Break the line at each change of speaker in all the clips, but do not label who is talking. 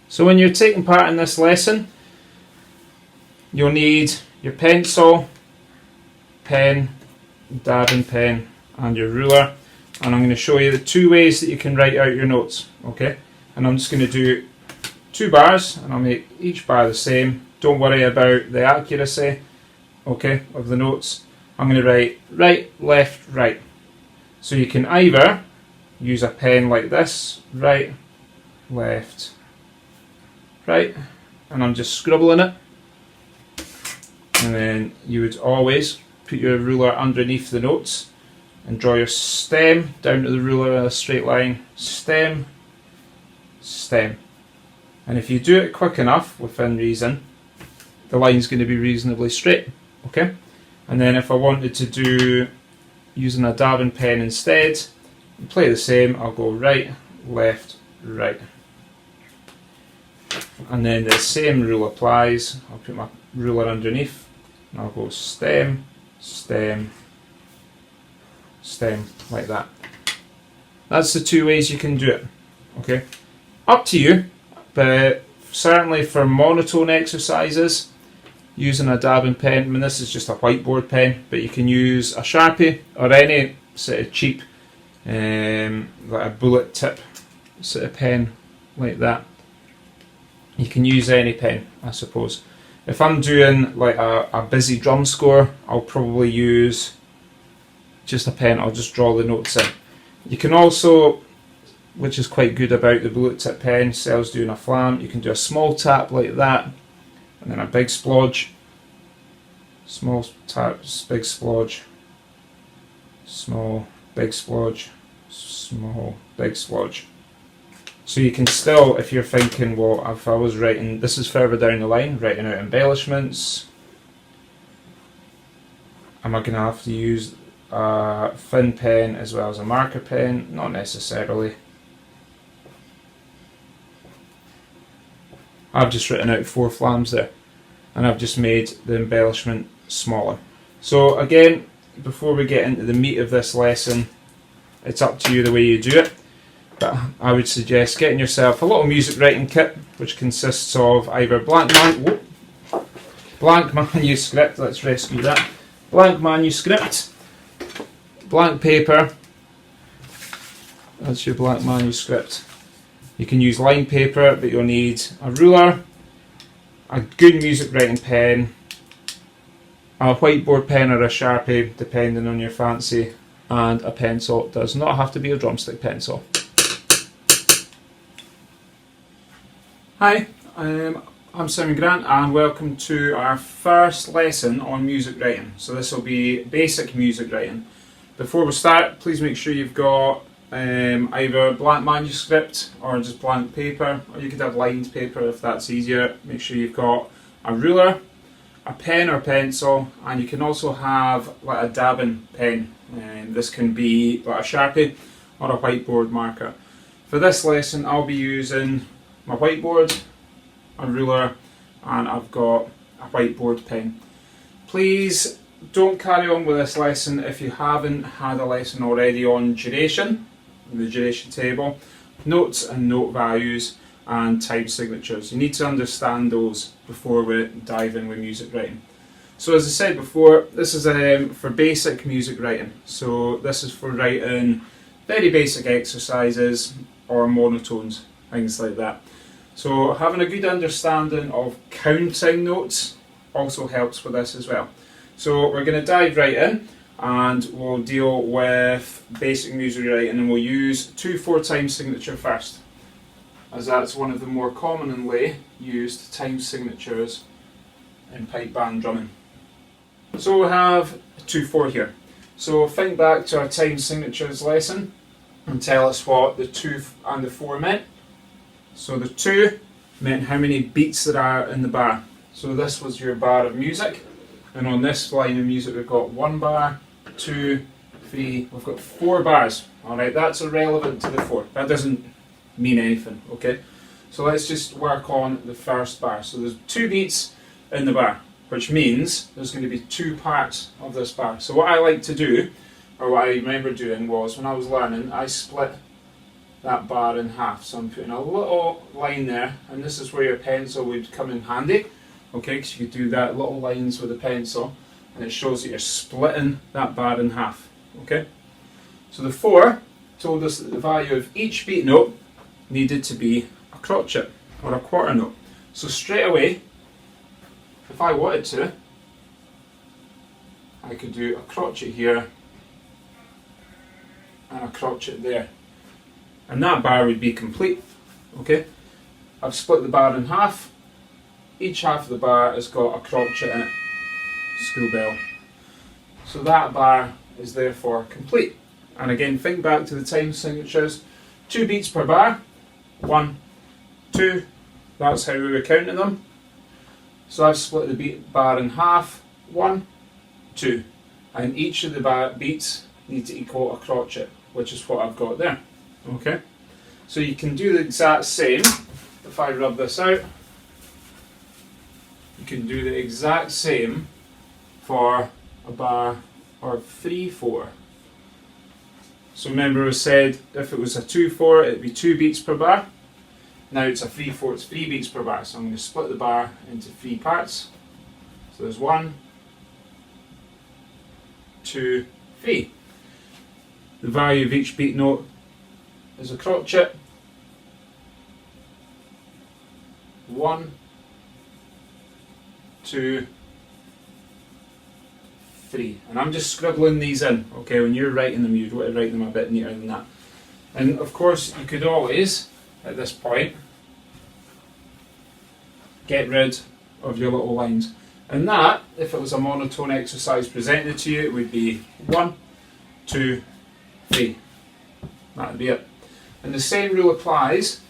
So when you're taking part in this lesson, you'll need your pencil, pen, dabbing pen and your ruler, and I'm going to show you the 2 ways that you can write out your notes, okay? And I'm just going to do 2 bars and I'll make each bar the same. Don't worry about the accuracy, okay, of the notes. I'm going to write right, left, right. So you can either use a pen like this, right, left, right, and I'm just scribbling it. And then you would always put your ruler underneath the notes and draw your stem down to the ruler in a straight line. Stem, stem. And if you do it quick enough, within reason, the line's going to be reasonably straight. Okay? And then if I wanted to do using a dabbing pen instead, and play the same, I'll go right, left, right. And then the same rule applies. I'll put my ruler underneath and I'll go stem, stem, stem, like that. That's the 2 ways you can do it. Okay? Up to you, but certainly for monotone exercises, using a dabbing pen, I mean this is just a whiteboard pen, but you can use a Sharpie or any sort of cheap, like a bullet tip sort of pen like that. You can use any pen, I suppose. If I'm doing like a busy drum score, I'll probably use just a pen. I'll just draw the notes in. You can also, which is quite good about the bullet tip pen, Sells doing a flam, you can do a small tap like that, and then a big splodge. Small taps, big splodge, small, big splodge, small, big splodge. So you can still, if you're thinking, well, if I was writing, this is further down the line, writing out embellishments, am I going to have to use a thin pen as well as a marker pen? Not necessarily. I've just written out 4 flams there, and I've just made the embellishment smaller. So again, before we get into the meat of this lesson, it's up to you the way you do it. But I would suggest getting yourself a little music writing kit, which consists of either blank manuscript, let's rescue that, blank manuscript, blank paper, that's your blank manuscript. You can use line paper, but you'll need a ruler, a good music writing pen, a whiteboard pen or a Sharpie, depending on your fancy, and a pencil. It does not have to be a drumstick pencil. Hi, I'm Simon Grant and welcome to our first lesson on music writing. So this will be basic music writing. Before we start, please make sure you've got either blank manuscript or just blank paper, or you could have lined paper if that's easier. Make sure you've got a ruler, a pen or pencil, and you can also have like a dabbing pen. This can be like a Sharpie or a whiteboard marker. For this lesson I'll be using my whiteboard, a ruler, and I've got a whiteboard pen. Please don't carry on with this lesson if you haven't had a lesson already on duration, the duration table, notes and note values, and time signatures. You need to understand those before we dive in with music writing. So as I said before, this is for basic music writing. So this is for writing very basic exercises or monotones, things like that. So having a good understanding of counting notes also helps with this as well. So we're going to dive right in and we'll deal with basic music writing, and we'll use 2/4 time signature first, as that's one of the more commonly used time signatures in pipe band drumming. So we have 2/4 here. So think back to our time signatures lesson and tell us what the 2 and the 4 meant. So the 2 meant how many beats there are in the bar. So this was your bar of music, and on this line of music we've got 1 bar, 2, 3, we've got 4 bars. Alright, that's irrelevant to the 4. That doesn't mean anything, okay? So let's just work on the first bar. So there's 2 beats in the bar, which means there's going to be 2 parts of this bar. So what I like to do, or what I remember doing, was when I was learning, I split that bar in half. So I'm putting a little line there, and this is where your pencil would come in handy, okay, because you could do that little lines with a pencil, and it shows that you're splitting that bar in half, okay. So the 4 told us that the value of each beat note needed to be a crotchet, or a quarter note. So straight away, if I wanted to, I could do a crotchet here, and a crotchet there. And that bar would be complete, okay? I've split the bar in half. Each half of the bar has got a crotchet in it, school bell. So that bar is therefore complete. And again, think back to the time signatures. 2 beats per bar, 1, 2, that's how we were counting them. So I've split the bar in half, 1, 2. And each of the beats need to equal a crotchet, which is what I've got there. Okay, so you can do the exact same. If I rub this out, you can do the exact same for a bar or 3, 4. So remember we said if it was a 2, 4, it'd be 2 beats per bar. Now it's a 3, 4, it's 3 beats per bar. So I'm going to split the bar into 3 parts. So there's 1, 2, 3. The value of each beat note is a crotchet. 1, 2, 3. And I'm just scribbling these in. Okay, when you're writing them, you'd want to write them a bit neater than that. And of course, you could always, at this point, get rid of your little lines. And that, if it was a monotone exercise presented to you, it would be 1, 2, 3. That would be it. And the same rule applies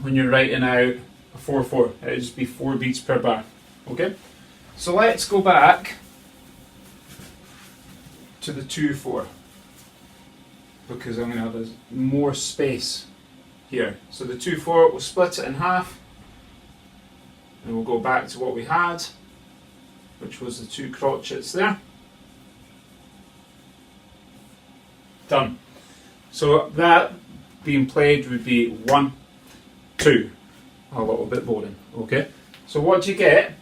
when you're writing out a 4, 4. It would just be 4 beats per bar. Okay? So let's go back to the 2, 4. Because I'm going to have more space here. So the 2, 4, we'll split it in half. And we'll go back to what we had, which was the 2 crotchets there. Done. So that being played would be 1, 2. A little bit boring, okay? So what do you get?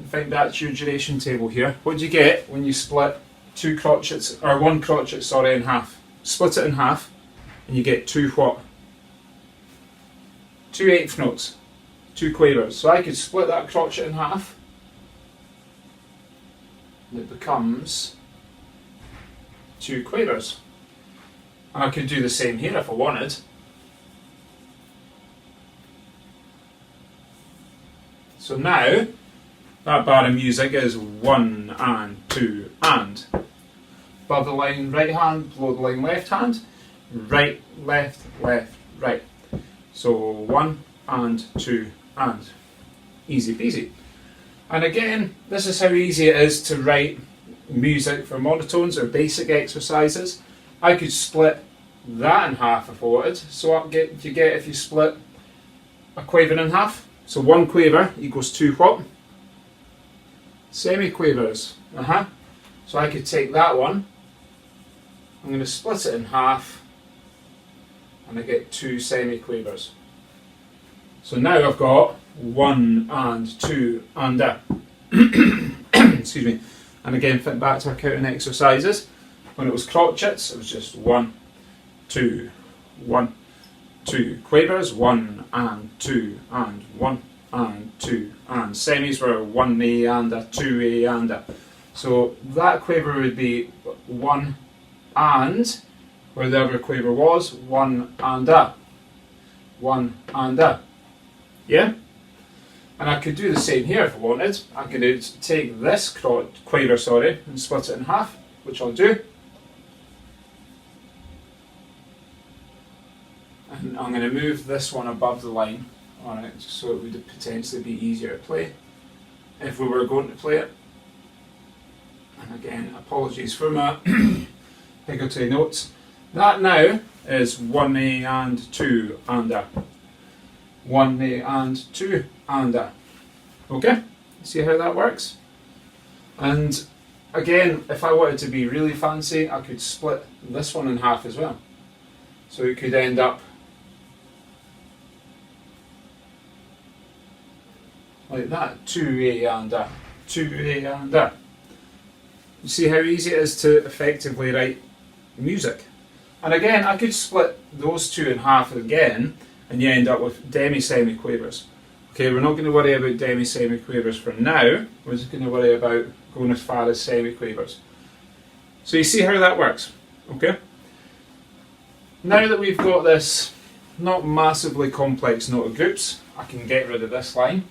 I think that's your duration table here. What do you get when you split 2 crotchets, or 1 crotchet, sorry, in half? Split it in half, and you get 2 what? 2 eighth notes, 2 quavers. So I could split that crotchet in half, and it becomes 2 quavers. And I could do the same here if I wanted. So now, that bar of music is 1 and 2 and. Above the line right hand, below the line left hand, right, left, left, right. So 1 and 2 and. Easy peasy. And again, this is how easy it is to write music for monotones or basic exercises. I could split that in half if I wanted. So what do you get if you split a quaver in half? So 1 quaver equals 2 what? Semi-quavers. So I could take that one, I'm going to split it in half, and I get 2 semi-quavers. So now I've got 1 and 2 and a. Excuse me. And again, think back to our counting exercises. When it was crotchets, it was just 1, 2, 1, 2. Quavers, 1 and 2 and 1 and 2 and. Semis were 1A and a, 2A and a. So that quaver would be 1 and, where the other quaver was, 1 and a. 1 and a. Yeah? And I could do the same here if I wanted. I could take this quaver, and split it in half, which I'll do. And I'm going to move this one above the line on it, just so it would potentially be easier to play if we were going to play it. And again, apologies for my higgledy notes. That now is 1A and 2 and a. 1A and 2 and a. Okay? See how that works? And again, if I wanted to be really fancy, I could split this one in half as well. So it could end up like that, 2A and a, 2A and a. You see how easy it is to effectively write music. And again, I could split those two in half again, and you end up with demi-semiquavers. Okay, we're not going to worry about demi-semiquavers for now, we're just going to worry about going as far as semiquavers. So you see how that works, okay? Now that we've got this not massively complex note of groups, I can get rid of this line,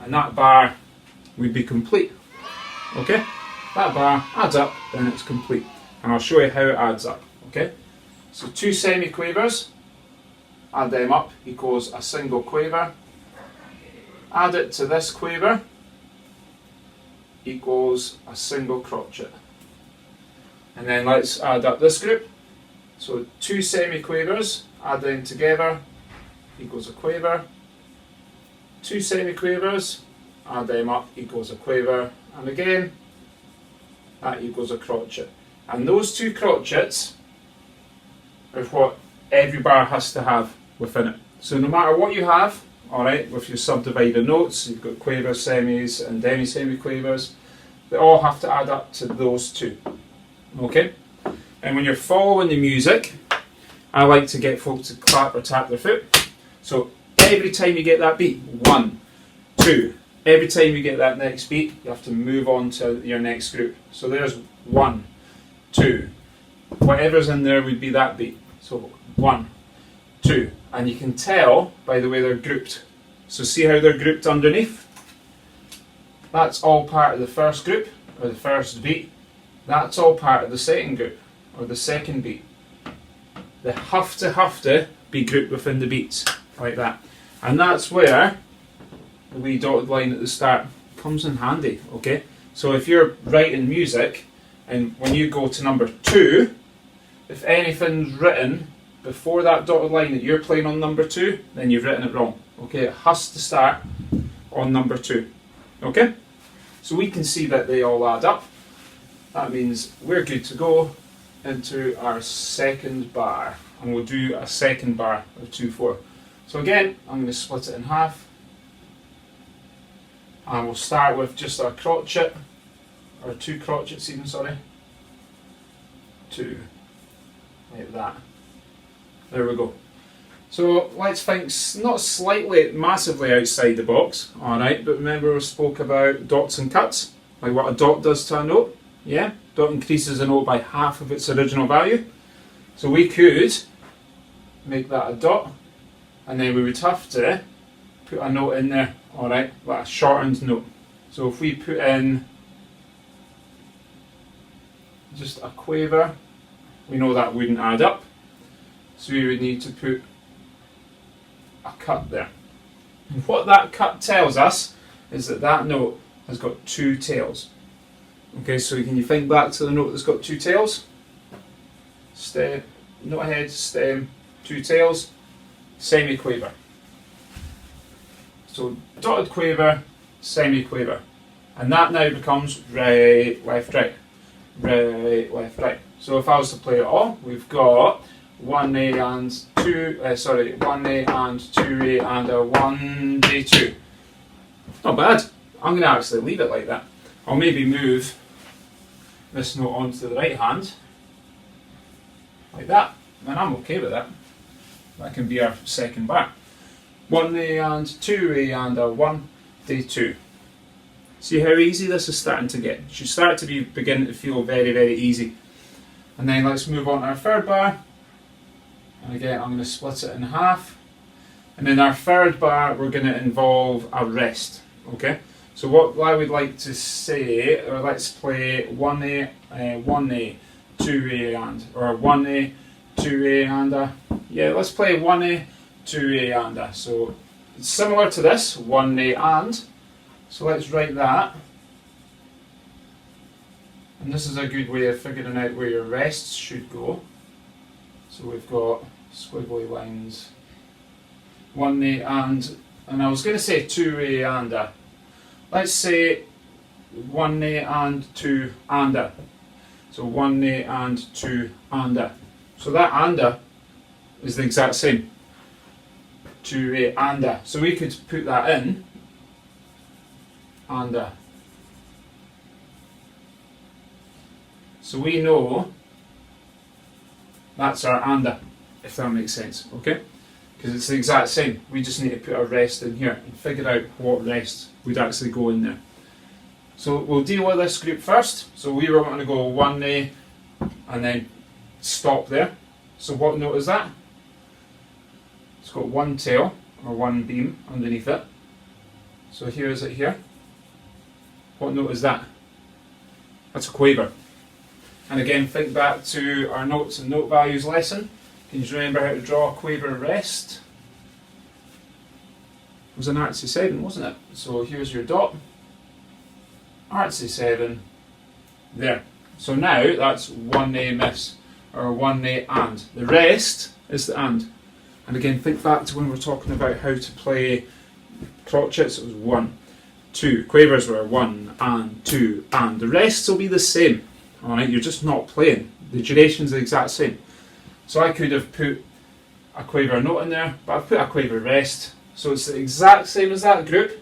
and that bar would be complete, okay? That bar adds up, then it's complete. And I'll show you how it adds up, okay? So 2 semiquavers, add them up, equals a single quaver. Add it to this quaver, equals a single crotchet. And then let's add up this group. So 2 semiquavers, add them together, equals a quaver. 2 semiquavers, add them up, equals a quaver. And again, that equals a crotchet. And those 2 crotchets are what every bar has to have within it. So no matter what you have, alright, with your subdivided notes, you've got quavers, semis and demi-semiquavers, they all have to add up to those 2. Okay? And when you're following the music, I like to get folks to clap or tap their foot. So every time you get that beat, 1, 2. Every time you get that next beat, you have to move on to your next group. So there's 1, 2. Whatever's in there would be that beat. So 1, 2. And you can tell by the way they're grouped. So see how they're grouped underneath? That's all part of the first group, or the first beat. That's all part of the second group, or the second beat. They have to be grouped within the beats, like that. And that's where the wee dotted line at the start comes in handy, okay? So if you're writing music, and when you go to number 2, if anything's written before that dotted line that you're playing on number 2, then you've written it wrong, okay? It has to start on number 2, okay? So we can see that they all add up. That means we're good to go into our second bar, and we'll do a second bar of 2/4. So again, I'm going to split it in half, and we'll start with just our crotchet, or 2 crotchets even, sorry. 2, like that. There we go. So let's think not slightly, massively outside the box, alright, but remember we spoke about dots and cuts, like what a dot does to a note, yeah? Dot increases a note by half of its original value. So we could make that a dot, and then we would have to put a note in there, alright, like a shortened note. So if we put in just a quaver, we know that wouldn't add up. So we would need to put a cut there. And what that cut tells us is that that note has got 2 tails. Okay, so can you think back to the note that's got 2 tails? Stem, note head, stem, 2 tails, semiquaver. So dotted quaver, semiquaver. And that now becomes right, left, right. Right, left, right. So if I was to play it all, we've got 1A and 1A and 2A and a 1D2. Not bad. I'm going to actually leave it like that. I'll maybe move this note onto the right hand, like that, and I'm okay with that. That can be our second bar. 1A and 2A and a 1D2. See how easy this is starting to get? It should start to be beginning to feel very, very easy. And then let's move on to our third bar. And again, I'm going to split it in half. And in our third bar, we're going to involve a rest. Okay? So what I would like to say, or let's play 1A, 1A, 2A and, or 1A, 2A and a, yeah, let's play 1A, 2A and a. So it's similar to this, 1A and. So let's write that. And this is a good way of figuring out where your rests should go. So we've got squiggly lines, 1A and I was going to say 2A and a. Let's say 1A and 2 and a. So 1A and 2 and a. So that and a is the exact same. 2A and a. So we could put that in and a. So we know that's our and a, if that makes sense, okay? Because it's the exact same. We just need to put our rest in here and figure out what rest would actually go in there. So we'll deal with this group first. So we were going to go 1A and then stop there. So what note is that? It's got one tail or one beam underneath it. So here is it here. What note is that? That's a quaver. And again, think back to our notes and note values lesson. Can you remember how to draw a quaver rest? It was an artsy 7, wasn't it? So here's your dot. Artsy 7. There. So now that's 1A miss, or 1A and. The rest is the and. And again, think back to when we were talking about how to play crotchets. It was 1, 2. Quavers were 1 and 2 and. The rest will be the same. Alright, you're just not playing. The duration's the exact same. So I could have put a quaver note in there, but I've put a quaver rest. So it's the exact same as that group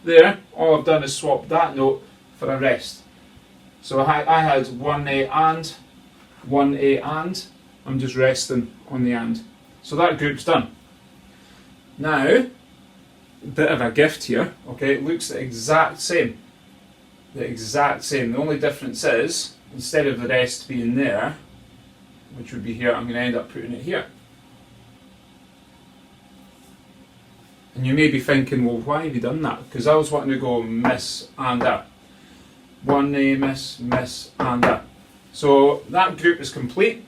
there. All I've done is swap that note for a rest. So I had 1A and, 1A and. I'm just resting on the and. So that group's done. Now, a bit of a gift here. Okay, it looks the exact same. The exact same. The only difference is, instead of the rest being there, which would be here, I'm going to end up putting it here. And you may be thinking, well, why have you done that? Because I was wanting to go miss and a. 1A, miss, miss and a. So that group is complete.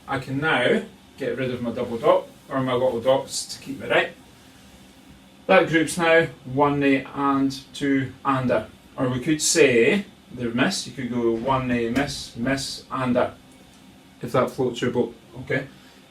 I can now get rid of my double dot, or my little dots to keep me right. That group's now 1A and 2 and a. Or we could say, the miss, you could go 1A, miss, miss and a. If that floats your boat, okay?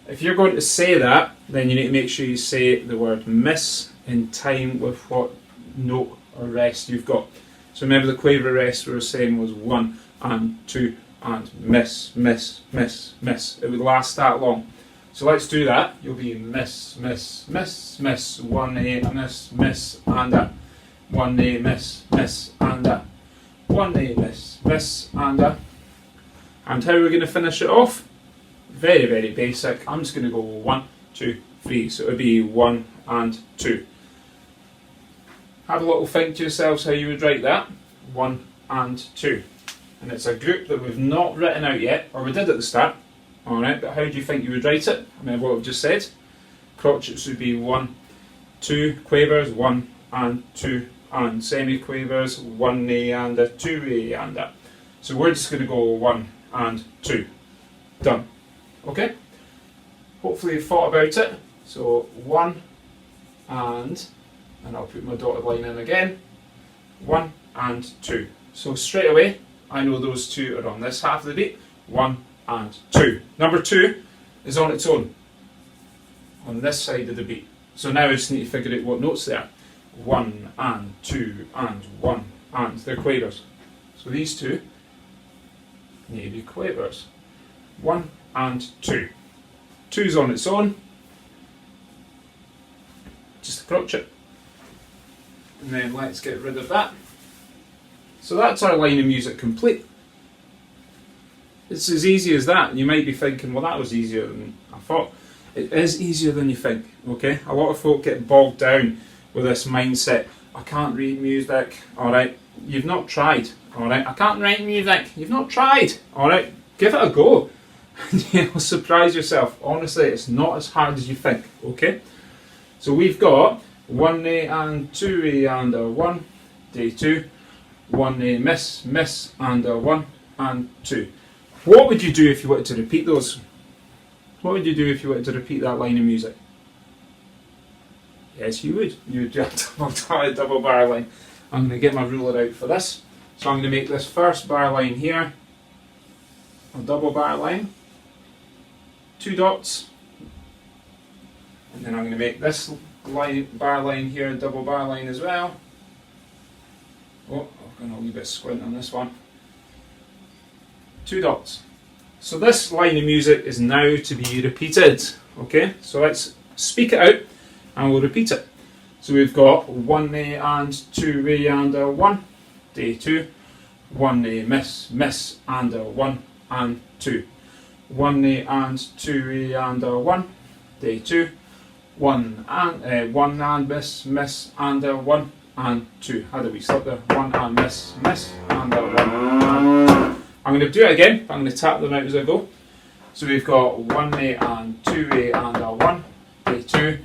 If you're going to say that, then you need to make sure you say the word miss in time with what note or rest you've got. So remember the quaver rest we were saying was 1 and 2 and miss, miss, miss, miss. It would last that long. So let's do that. You'll be miss, miss, miss, miss, 1A, miss, miss, and a. 1A, miss, miss, and a. 1A, miss, miss, and a. And how are we going to finish it off? Very, very basic. I'm just going to go 1, 2, 3. So it would be 1 and 2. Have a little think to yourselves how you would write that. 1 and 2. And it's a group that we've not written out yet, or we did at the start. Alright, but how do you think you would write it? I mean, what I've just said. Crotchets would be 1, 2. Quavers, 1 and 2 and. Semi-quavers, 1A and a, 2A and a. So we're just going to go 1 and 2. Done. Okay? Hopefully you've thought about it. So 1 and I'll put my dotted line in again. 1 and 2. So straight away, I know those two are on this half of the beat. 1 and 2. Number 2 is on its own, on this side of the beat. So now I just need to figure out what notes they are. 1 and 2 and 1 and. They're quavers. So these two need to be quavers. 1 and 2. 2's on its own. Just a crotchet. And then let's get rid of that. So that's our line of music complete. It's as easy as that. You might be thinking, well, that was easier than I thought. It is easier than you think, okay? A lot of folk get bogged down with this mindset. I can't read music, alright? You've not tried, alright? I can't write music. You've not tried, alright? Give it a go. You'll surprise yourself. Honestly, it's not as hard as you think, okay? So we've got 1A and 2A and a 1, day 2. 1A, miss, miss, and a 1 and 2. What would you do if you wanted to repeat those? What would you do if you wanted to repeat that line of music? Yes, you would. You would do a double bar line. I'm going to get my ruler out for this. So I'm going to make this first bar line here a double bar line. 2 dots. And then I'm going to make this bar line here a double bar line as well. Oh, I've gone a wee bit squint on this one. 2 dots. So this line of music is now to be repeated. Okay, so let's speak it out and we'll repeat it. So we've got 1A and 2A and a 1, day 2, 1A miss, miss and a 1 and 2, 1A and 2A and a 1, day 2, 1 and miss, miss and a 1 and 2. Had a wee slip there. 1 and miss, miss and a 1 and 2. I'm going to do it again, but I'm going to tap them out as I go. So we've got 1A and 2A and a 1, day 2,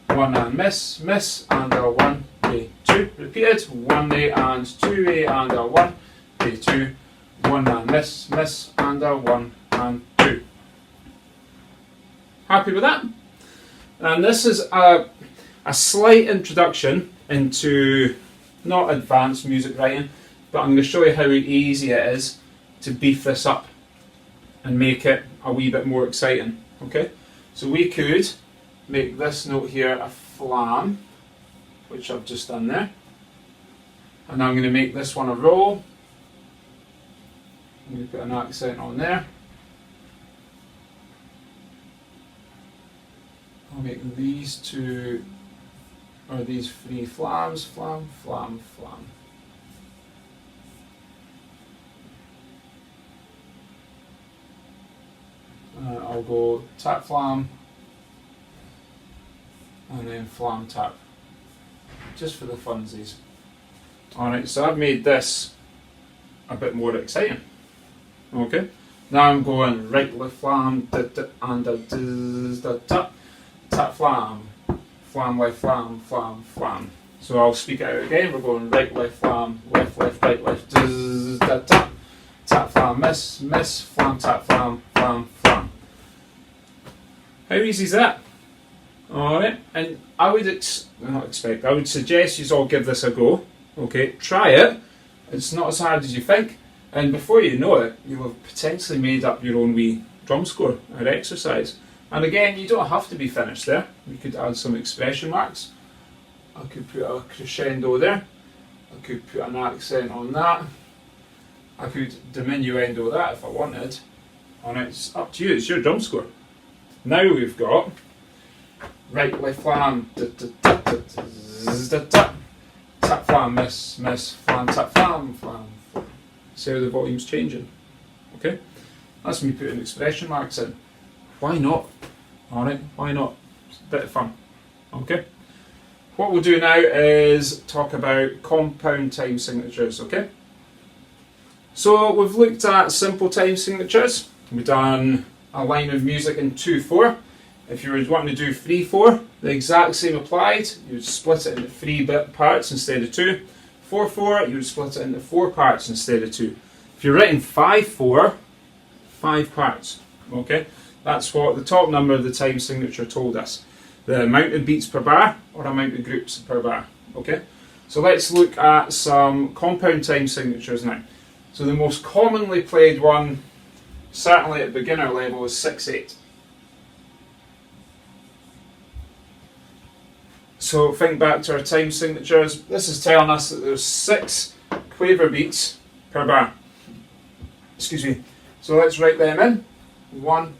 1 and miss, miss and a 1, day 2. Repeated. 1A and 2A and a 1, day 2, 1 and miss, miss and a 1 and 2. Happy with that? And this is a slight introduction into not advanced music writing, but I'm going to show you how easy it is to beef this up and make it a wee bit more exciting. Okay, so we could make this note here a flam, which I've just done there, and I'm going to make this one a roll. I'm going to put an accent on there. I'll make these two, or these three flams, flam, flam, flam. I'll go tap flam, and then flam tap, just for the funsies. Alright, so I've made this a bit more exciting. Okay, now I'm going right left flam, and a tap, tap flam, flam left flam, flam flam. So I'll speak it out again. We're going right left flam, left left right left, tap, tap flam, miss, miss, flam tap flam, flam flam. How easy is that? Alright, and I would I would suggest you all give this a go. Okay, try it. It's not as hard as you think, and before you know it, you'll have potentially made up your own wee drum score or exercise. And again, you don't have to be finished there. We could add some expression marks. I could put a crescendo there. I could put an accent on that. I could diminuendo that if I wanted. And it's up to you, it's your drum score. Now we've got right left flam, tap flam, miss, miss, flam, tap flam, flam, flam. See how the volume's changing. Okay? That's me putting expression marks in. Why not? Alright, why not? It's a bit of fun. Okay? What we'll do now is talk about compound time signatures, okay? So we've looked at simple time signatures. We've done a line of music in 2/4. If you were wanting to do 3/4, the exact same applied. You would split it into 3 parts instead of 2. 4/4, you would split it into 4 parts instead of 2. If you're writing 5/4, 5 parts. Okay? That's what the top number of the time signature told us. The amount of beats per bar or amount of groups per bar. Okay? So let's look at some compound time signatures now. So the most commonly played one, certainly at beginner level, is 6/8. So think back to our time signatures. This is telling us that there's 6 quaver beats per bar. Excuse me. So let's write them in. 1,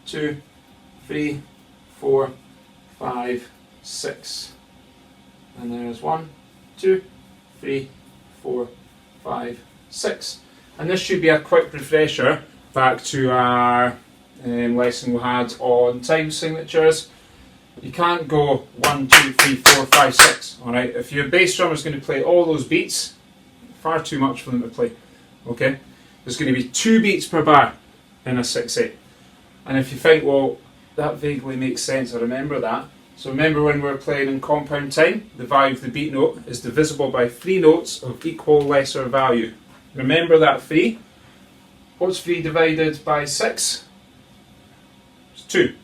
2, 3, 4, 5, 6. And there's 1, 2, 3, 4, 5, 6. And this should be a quick refresher back to our lesson we had on time signatures. You can't go 1, 2, 3, 4, 5, 6. Alright, if your bass drummer is going to play all those beats, far too much for them to play. Okay? There's going to be 2 beats per bar in a 6/8. And if you think, well, that vaguely makes sense, I remember that. So remember when we're playing in compound time, the value of the beat note is divisible by 3 notes of equal lesser value. Remember that 3? What's 3 divided by 6? It's 2.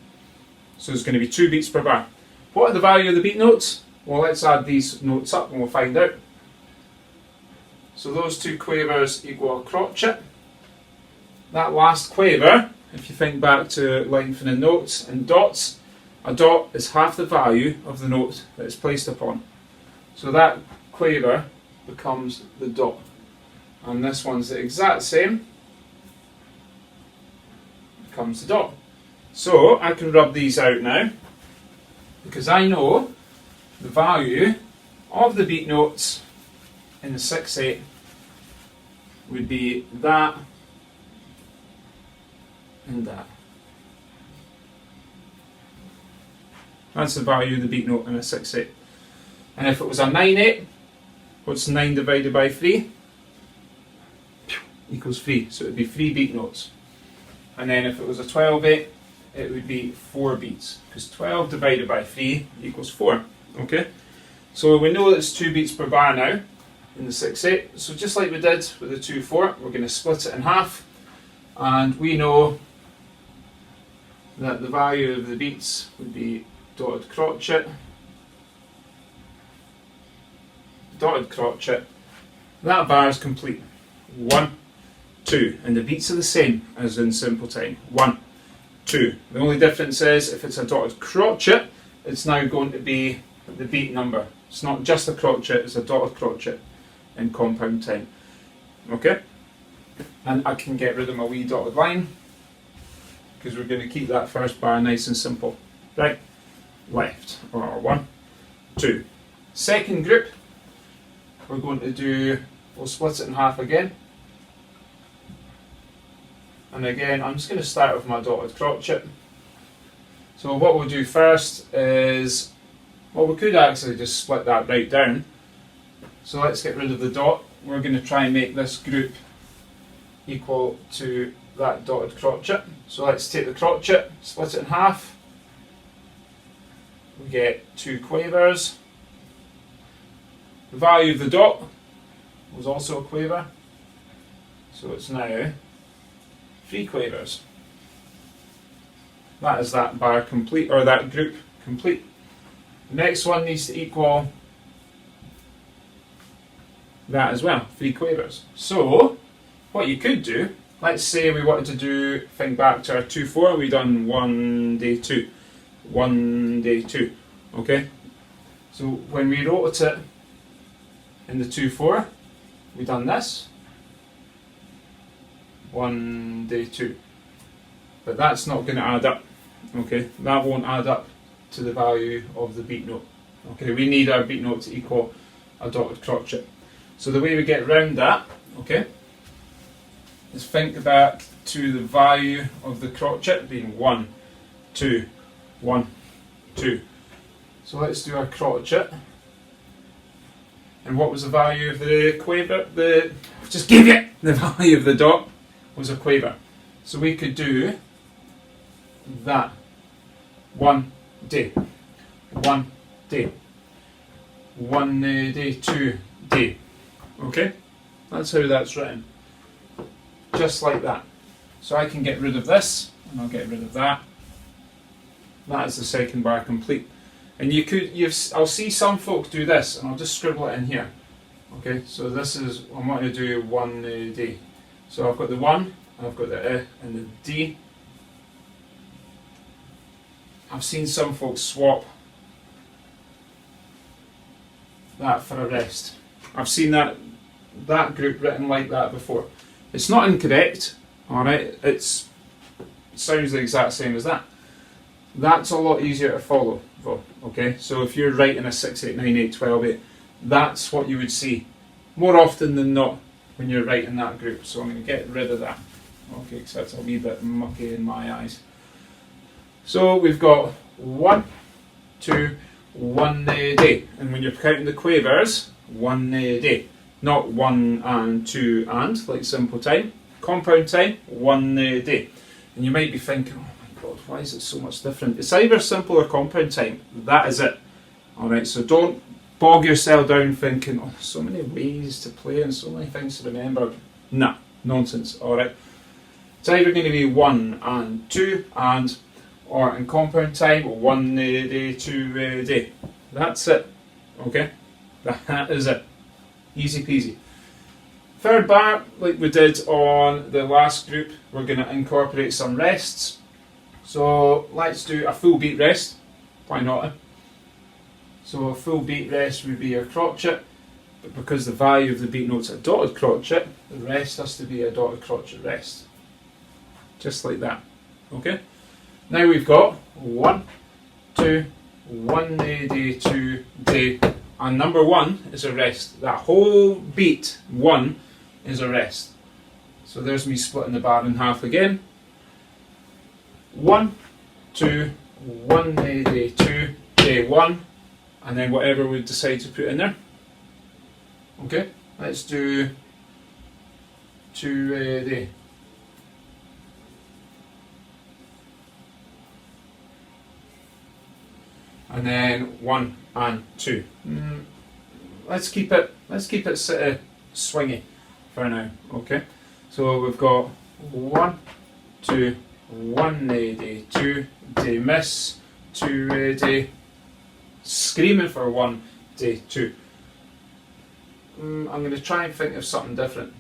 So there's going to be 2 beats per bar. What are the value of the beat notes? Well, let's add these notes up and we'll find out. So those 2 quavers equal a crotchet. That last quaver, if you think back to lengthening notes and dots, a dot is half the value of the note that it's placed upon. So that quaver becomes the dot. And this one's the exact same, becomes the dot. So I can rub these out now, because I know the value of the beat notes in the 6/8 would be that and that. That's the value of the beat note in a 6/8. And if it was a 9/8, what's 9 divided by 3? Equals 3. So it would be 3 beat notes. And then if it was a 12/8, it would be 4 beats. Because 12 divided by 3 equals 4. Okay? So we know that it's 2 beats per bar now in the 6/8. So just like we did with the 2/4, we're going to split it in half. And we know that the value of the beats would be dotted crotchet, dotted crotchet. That bar is complete. 1, 2. And the beats are the same as in simple time. 1, 2. The only difference is if it's a dotted crotchet, it's now going to be the beat number. It's not just a crotchet, it's a dotted crotchet in compound time. Okay? And I can get rid of my wee dotted line because we're going to keep that first bar nice and simple. Right, left, or 1, 2. Second group, we're going to do, we'll split it in half again. And again, I'm just going to start with my dotted crotchet. So what we'll do first is, well, we could actually just split that right down. So let's get rid of the dot. We're going to try and make this group equal to that dotted crotchet. So let's take the crotchet, split it in half. We get 2 quavers. The value of the dot was also a quaver. So it's now 3 quavers. That is that bar complete, or that group complete. The next one needs to equal that as well, 3 quavers. So, what you could do, let's say we wanted to do, think back to our 2/4, we done 1 day 2, 1 day 2, okay? So when we wrote it in the 2/4, we done this, 1 day 2. But that's not going to add up, okay? That won't add up to the value of the beat note. Okay, we need our beat note to equal a dotted crotchet. So the way we get around that, okay, is think back to the value of the crotchet being 1, 2, 1, 2. So let's do our crotchet. And what was the value of the quaver? Just give it! The value of the dot was a quaver. So we could do that. 1 day. 1 day. 1 day, 2 day. Okay? That's how that's written. Just like that. So I can get rid of this, and I'll get rid of that. That is the second bar complete. And I'll see some folk do this, and I'll just scribble it in here. Okay, so this is, I'm wanting to do 1 day. So I've got the 1, I've got the and the D. I've seen some folks swap that for a rest. I've seen that group written like that before. It's not incorrect, alright, it sounds the exact same as that. That's a lot easier to follow though, okay? So if you're writing a 6/8, 9/8, 12/8, that's what you would see more often than not when you're writing that group. So I'm going to get rid of that, okay, because that's a wee bit mucky in my eyes. So we've got 1, 2, 1 day, and when you're counting the quavers, 1 day. Not 1 and 2 and, like simple time. Compound time, 1 day. And you might be thinking, oh my god, why is it so much different? It's either simple or compound time. That is it. Alright, so don't bog yourself down thinking, oh, so many ways to play and so many things to remember. Nah, nonsense, alright. It's either going to be 1 and 2 and, or in compound time, 1 day, 2 day. That's it, okay? That is it. Easy peasy. Third bar, like we did on the last group, we're going to incorporate some rests. So let's do a full beat rest. Why not? So a full beat rest would be your crotchet, but because the value of the beat note's a dotted crotchet, the rest has to be a dotted crotchet rest. Just like that. Okay? Now we've got 1, 2, 1 day, 2 day, and number 1 is a rest. That whole beat 1 is a rest. So there's me splitting the bar in half again. 1, 2, 1, 2, 1, and then whatever we decide to put in there. Okay, let's do 2, and then 1 and 2. Let's keep it sort of swingy for now. Okay, so we've got 1, 2, 1 2 miss 2 screaming for 1 2. I'm going to try and think of something different.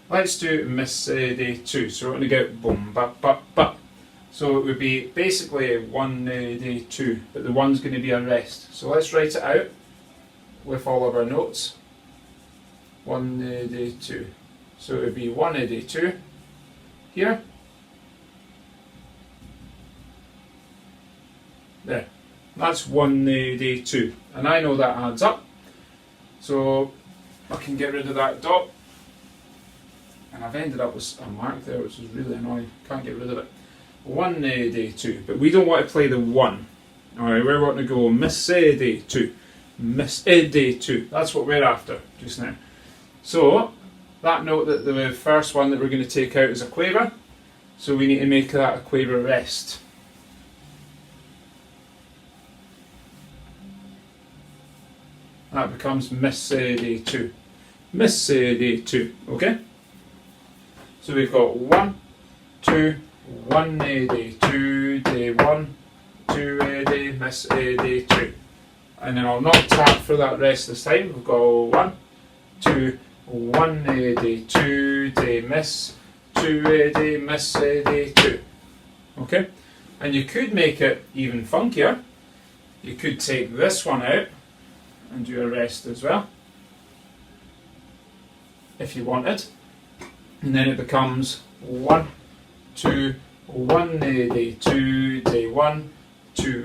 Let's do miss 2. So we're going to get boom ba ba ba. So it would be basically 1 2, but the 1's going to be a rest. So let's write it out with all of our notes. 1 2. So it would be 1 2 here. There. That's 1 2, and I know that adds up. So I can get rid of that dot, and I've ended up with a mark there, which is really annoying. Can't get rid of it. 1 2, but we don't want to play the 1. Alright, we're wanting to go miss 2, miss 2. That's what we're after just now. So that note, that the first one that we're going to take out is a quaver, so we need to make that a quaver rest. That becomes miss 2, miss 2. Okay. So we've got 1, 2, 1 2 1 2 miss 2, and then I'll not tap for that rest this time. We've got 1, 2, 1 2 miss 2 miss 2. Okay, and you could make it even funkier. You could take this one out and do a rest as well, if you wanted, and then it becomes 1, 2, 1 2 1 2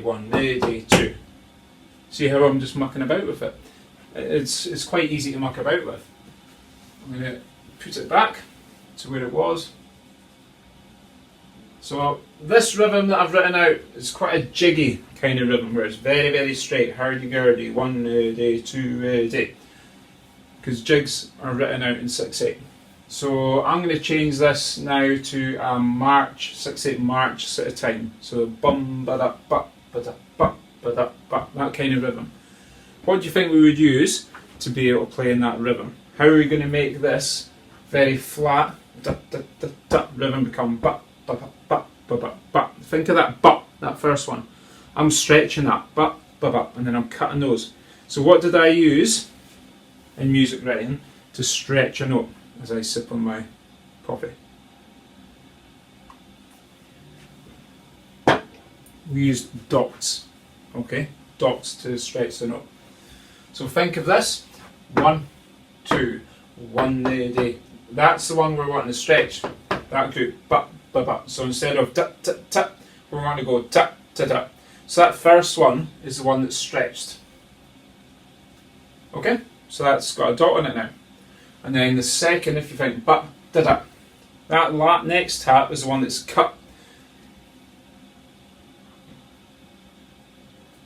1 2. See how I'm just mucking about with it? It's quite easy to muck about with. I'm going to put it back to where it was. So this rhythm that I've written out is quite a jiggy kind of rhythm, where it's very, very straight, hurdy-gurdy, 1 2 because jigs are written out in 6/8. So I'm going to change this now to a march, 6/8 march sort of time. So bum ba da ba ba da ba ba da ba, that kind of rhythm. What do you think we would use to be able to play in that rhythm? How are we going to make this very flat da da da da rhythm become ba ba ba ba ba ba ba? Think of that ba, that first one. I'm stretching that ba ba ba, and then I'm cutting those. So what did I use in music writing to stretch a note as I sip on my coffee? We used dots. Okay, dots to stretch the note. So think of this: 1 2 1 day. That's the one we're wanting to stretch. That group ba ba ba. So instead of da da da, we're wanting to go da da da. So that first one is the one that's stretched. Okay, so that's got a dot on it now. And then the second, if you think ba da da, that next tap is the one that's cut.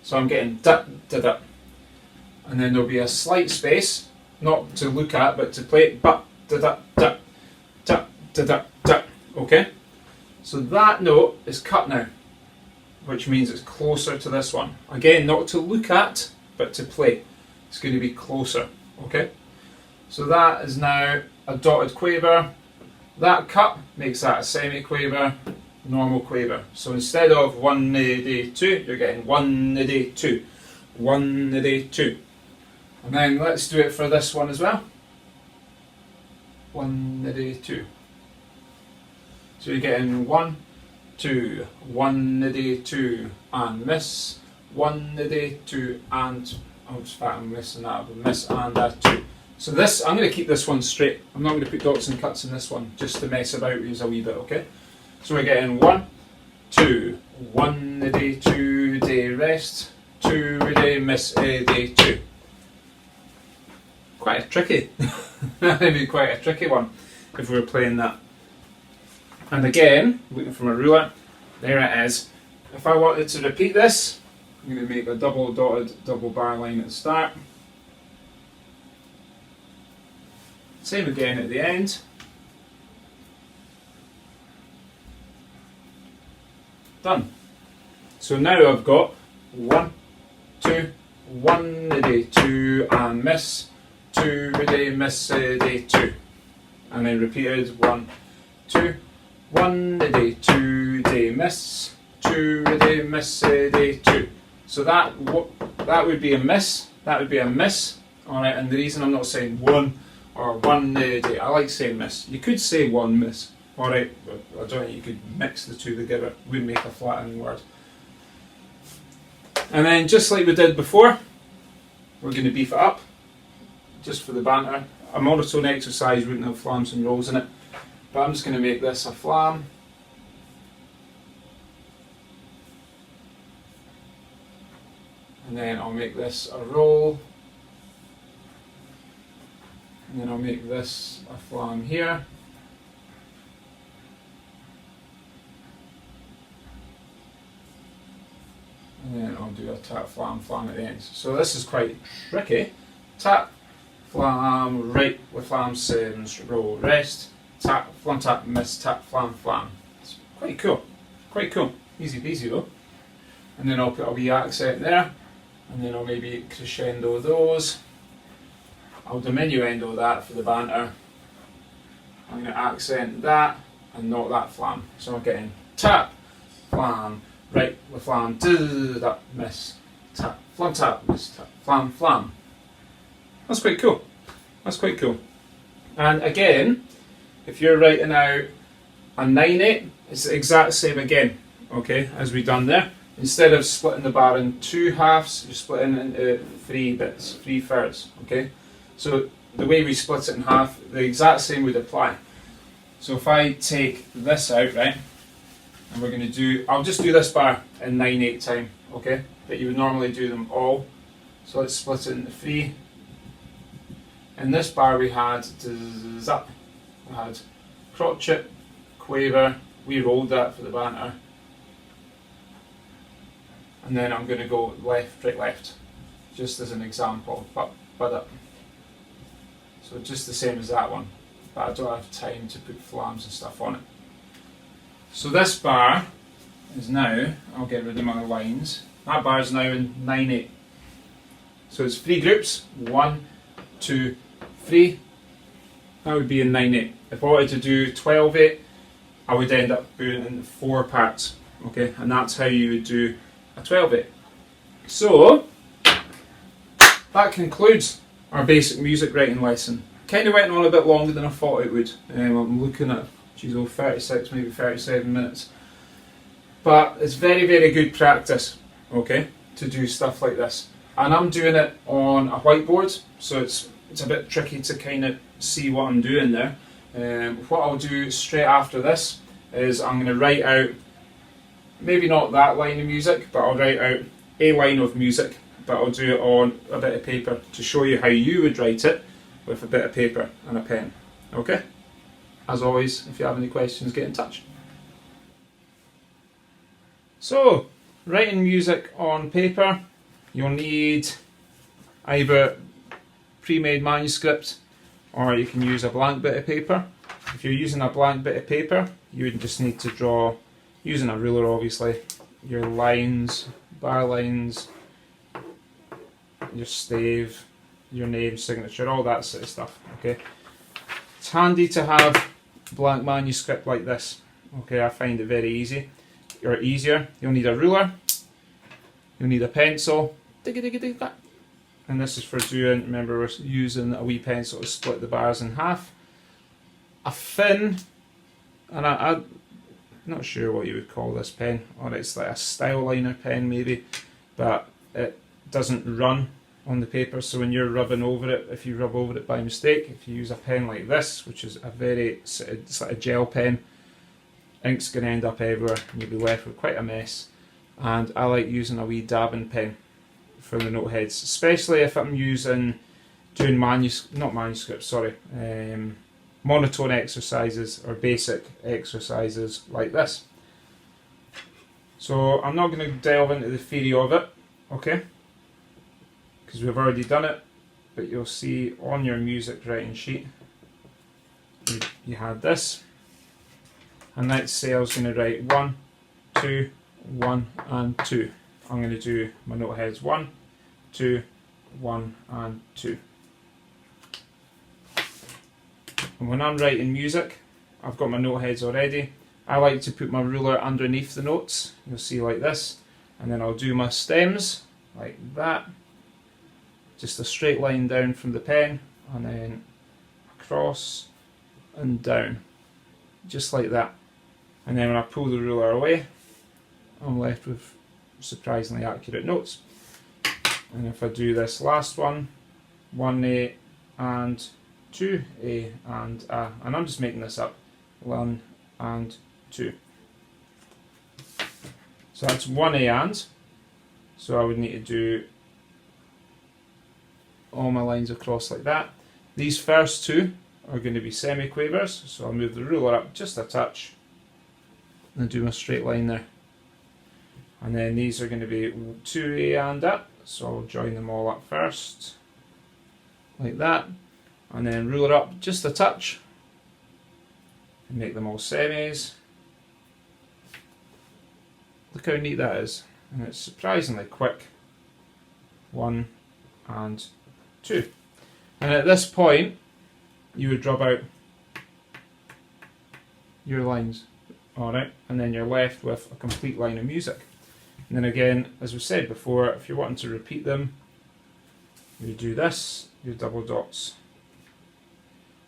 So I'm getting da da da, and then there'll be a slight space, not to look at but to play, ba da da da da da da da. Okay, so that note is cut now, which means it's closer to this one. Again, not to look at but to play. It's going to be closer. Okay, so that is now a dotted quaver. That cut makes that a semi-quaver, normal quaver. So instead of 1 2, you're getting 1 2, 1 2. And then let's do it for this one as well. 1 2. So you're getting 1 2 1 2 and miss 1 2 and I'm missing that, but miss and that 2. So this, I'm going to keep this one straight. I'm not going to put dots and cuts in this one, just to mess about with a wee bit, okay? So we're getting 1 2 1 2 day rest 2 day, miss a day, 2. Quite a tricky, maybe quite a tricky one if we were playing that. And again, looking from a ruler, there it is. If I wanted to repeat this, I'm going to make a double dotted double bar line at the start. Same again at the end. Done. So now I've got 1, 2, 1 a day, 2 and miss, 2 a day, miss a day, 2. And then repeated 1, 2, 1 a day, 2 a day, miss, 2 a day, miss a day, 2. So that would be a miss. That would be a miss. Alright, and the reason I'm not saying 1 or 1 a day, I like saying miss. You could say 1 miss. Alright, I don't think you could mix the two together. It would make a flattening word. And then just like we did before, we're going to beef it up. Just for the banter. A monotone exercise wouldn't have flams and rolls in it. But I'm just going to make this a flam. And then I'll make this a roll. And then I'll make this a flam here. And then I'll do a tap, flam, flam at the end. So this is quite tricky. Tap, flam, right with flam, 7s, roll, rest, tap, flam, tap, miss, tap, flam, flam. It's quite cool. Quite cool. Easy peasy though. And then I'll put a wee accent there. And then I'll maybe crescendo those. I'll diminuendo that for the banter. I'm going to accent that and not that flam. So I'm getting tap, flam, right with flam, that miss, tap, miss, tap, flam, flam. That's quite cool. That's quite cool. And again, if you're writing out a 9/8, it's the exact same again, okay, as we done there. Instead of splitting the bar in 2 halves, you're splitting it into 3 bits, 3 thirds, okay? So the way we split it in half, the exact same would apply. So if I take this out, right, and we're going to do, I'll just do this bar in 9/8 time, okay? But you would normally do them all. So let's split it into 3. In this bar we had zap, we had crotchet, quaver, we rolled that for the banter. And then I'm going to go left, right, left, just as an example, but up. So just the same as that one, but I don't have time to put flams and stuff on it. So this bar is now, I'll get rid of my lines, that bar is now in 9/8. So it's 3 groups, 1, 2, 3, that would be in 9/8. If I wanted to do 12/8, I would end up doing it in 4 parts, okay, and that's how you would do a 12/8. So that concludes our basic music writing lesson. Kind of went on a bit longer than I thought it would. I'm looking at 36, maybe 37 minutes. But it's very, very good practice, okay, to do stuff like this. And I'm doing it on a whiteboard, so it's a bit tricky to kind of see what I'm doing there. What I'll do straight after this is I'm going to write out, maybe not that line of music, but I'll write out a line of music, but I'll do it on a bit of paper to show you how you would write it with a bit of paper and a pen. Okay? As always, if you have any questions, get in touch. So, writing music on paper, you'll need either pre-made manuscript or you can use a blank bit of paper. If you're using a blank bit of paper, you would just need to draw, using a ruler obviously, your lines, bar lines, your stave, your name, signature, all that sort of stuff, okay? It's handy to have blank manuscript like this, okay? I find it very easy, or easier. You'll need a ruler, you'll need a pencil, and this is for doing, remember we're using a wee pencil to split the bars in half. A thin, and I'm not sure what you would call this pen, or it's like a style liner pen maybe, but it doesn't run on the paper, so when you're rubbing over it, if you rub over it by mistake, if you use a pen like this, which is a very, it's like a gel pen, ink's going to end up everywhere and you'll be left with quite a mess. And I like using a wee dabbing pen, for the note heads, especially if I'm doing monotone exercises or basic exercises like this. So I'm not going to delve into the theory of it, okay, because we've already done it, but you'll see on your music writing sheet you had this, and let's say I was going to write 1, 2, 1 and 2. I'm going to do my note heads 1, 2, 1 and 2. And when I'm writing music, I've got my note heads already. I like to put my ruler underneath the notes, you'll see like this, and then I'll do my stems like that, just a straight line down from the pen, and then across and down, just like that. And then when I pull the ruler away, I'm left with surprisingly accurate notes. And if I do this last one, 1A and 2A and A, and I'm just making this up, 1 and 2. So that's 1A and, so I would need to do all my lines across like that. These first two are going to be semiquavers, so I'll move the ruler up just a touch and do my straight line there. And then these are going to be 2A and A, so I'll join them all up first, like that, and then ruler up just a touch and make them all semis. Look how neat that is, and it's surprisingly quick. 1 and 2. And at this point you would drop out your lines, alright, and then you're left with a complete line of music. And then again, as we said before, if you're wanting to repeat them, you do this, your double dots.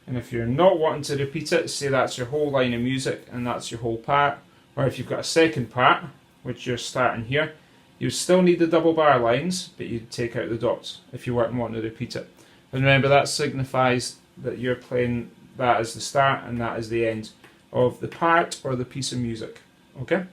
And if you're not wanting to repeat it, say that's your whole line of music and that's your whole part, or if you've got a second part, which you're starting here, you still need the double bar lines, but you'd take out the dots if you weren't wanting to repeat it. And remember, that signifies that you're playing that as the start and that is the end of the part or the piece of music. Okay?